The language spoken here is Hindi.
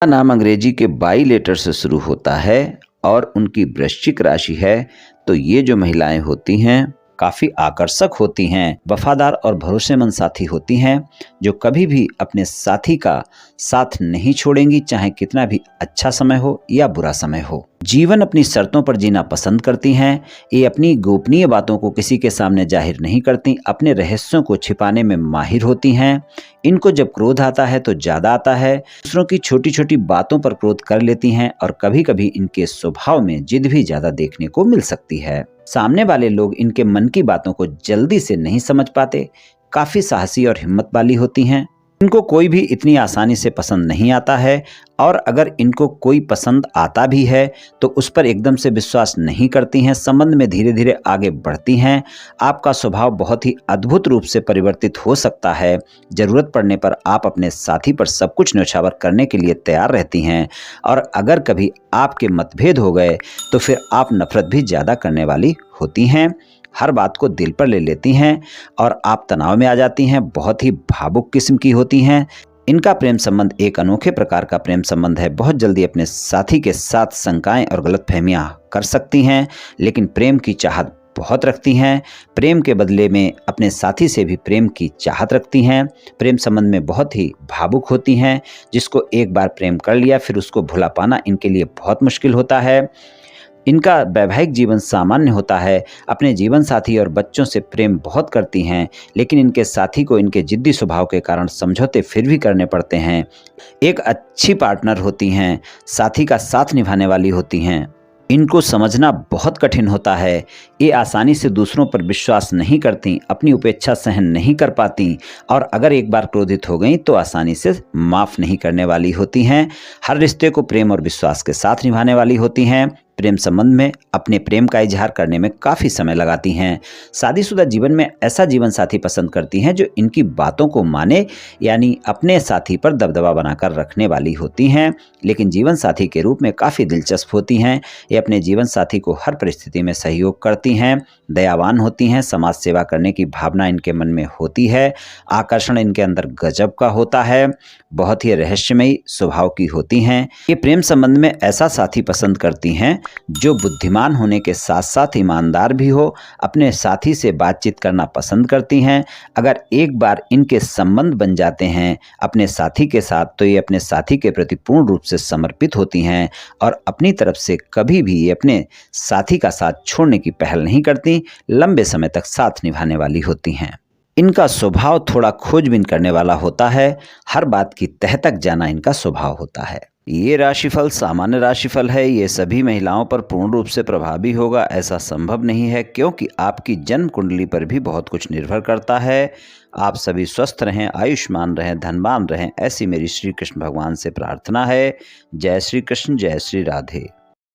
का नाम अंग्रेजी के बाई लेटर से शुरू होता है और उनकी वृश्चिक राशि है, तो ये जो महिलाएं होती हैं काफी आकर्षक होती हैं, वफादार और भरोसेमंद साथी होती हैं, जो कभी भी अपने साथी का साथ नहीं छोड़ेंगी, चाहे कितना भी अच्छा समय हो या बुरा समय हो। जीवन अपनी शर्तों पर जीना पसंद करती हैं। ये अपनी गोपनीय बातों को किसी के सामने जाहिर नहीं करती, अपने रहस्यों को छिपाने में माहिर होती हैं। इनको जब क्रोध आता है तो ज्यादा आता है, दूसरों की छोटी छोटी बातों पर क्रोध कर लेती हैं और कभी कभी इनके स्वभाव में जिद भी ज्यादा देखने को मिल सकती है। सामने वाले लोग इनके मन की बातों को जल्दी से नहीं समझ पाते, काफी साहसी और हिम्मत वाली होती हैं। इनको कोई भी इतनी आसानी से पसंद नहीं आता है और अगर इनको कोई पसंद आता भी है तो उस पर एकदम से विश्वास नहीं करती हैं, संबंध में धीरे धीरे आगे बढ़ती हैं। आपका स्वभाव बहुत ही अद्भुत रूप से परिवर्तित हो सकता है। जरूरत पड़ने पर आप अपने साथी पर सब कुछ न्यौछावर करने के लिए तैयार रहती हैं और अगर कभी आपके मतभेद हो गए तो फिर आप नफरत भी ज़्यादा करने वाली होती हैं। हर बात को दिल पर ले लेती हैं और आप तनाव में आ जाती हैं। बहुत ही भावुक किस्म की होती हैं। इनका प्रेम संबंध एक अनोखे प्रकार का प्रेम संबंध है। बहुत जल्दी अपने साथी के साथ शंकाएं और गलतफहमियां कर सकती हैं, लेकिन प्रेम की चाहत बहुत रखती हैं। प्रेम के बदले में अपने साथी से भी प्रेम की चाहत रखती हैं। प्रेम संबंध में बहुत ही भावुक होती हैं। जिसको एक बार प्रेम कर लिया फिर उसको भुला पाना इनके लिए बहुत मुश्किल होता है। इनका वैवाहिक जीवन सामान्य होता है। अपने जीवन साथी और बच्चों से प्रेम बहुत करती हैं, लेकिन इनके साथी को इनके जिद्दी स्वभाव के कारण समझौते फिर भी करने पड़ते हैं। एक अच्छी पार्टनर होती हैं, साथी का साथ निभाने वाली होती हैं। इनको समझना बहुत कठिन होता है। ये आसानी से दूसरों पर विश्वास नहीं करती, अपनी उपेक्षा सहन नहीं कर पाती और अगर एक बार क्रोधित हो गई तो आसानी से माफ़ नहीं करने वाली होती हैं। हर रिश्ते को प्रेम और विश्वास के साथ निभाने वाली होती हैं। प्रेम संबंध में अपने प्रेम का इजहार करने में काफ़ी समय लगाती हैं। शादीशुदा जीवन में ऐसा जीवन साथी पसंद करती हैं जो इनकी बातों को माने, यानी अपने साथी पर दबदबा बनाकर रखने वाली होती हैं, लेकिन जीवन साथी के रूप में काफ़ी दिलचस्प होती हैं। ये अपने जीवन साथी को हर परिस्थिति में सहयोग करती हैं, दयावान होती हैं, समाज सेवा करने की भावना इनके मन में होती है। आकर्षण इनके अंदर गजब का होता है, बहुत ही रहस्यमयी स्वभाव की होती हैं। ये प्रेम संबंध में ऐसा साथी पसंद करती हैं जो बुद्धिमान होने के साथ साथ ईमानदार भी हो। अपने साथी से बातचीत करना पसंद करती हैं। अगर एक बार इनके संबंध बन जाते हैं अपने साथी के साथ तो ये अपने साथी के प्रति पूर्ण रूप से समर्पित होती हैं और अपनी तरफ से कभी भी ये अपने साथी का साथ छोड़ने की पहल नहीं करती। लंबे समय तक साथ निभाने वाली होती हैं। इनका स्वभाव थोड़ा खोजबीन करने वाला होता है। हर बात की तह तक जाना इनका स्वभाव होता है। ये राशिफल सामान्य राशिफल है। ये सभी महिलाओं पर पूर्ण रूप से प्रभावी होगा ऐसा संभव नहीं है, क्योंकि आपकी जन्म कुंडली पर भी बहुत कुछ निर्भर करता है। आप सभी स्वस्थ रहें, आयुष्मान रहें, धनवान रहें, ऐसी मेरी श्री कृष्ण भगवान से प्रार्थना है। जय श्री कृष्ण, जय श्री राधे।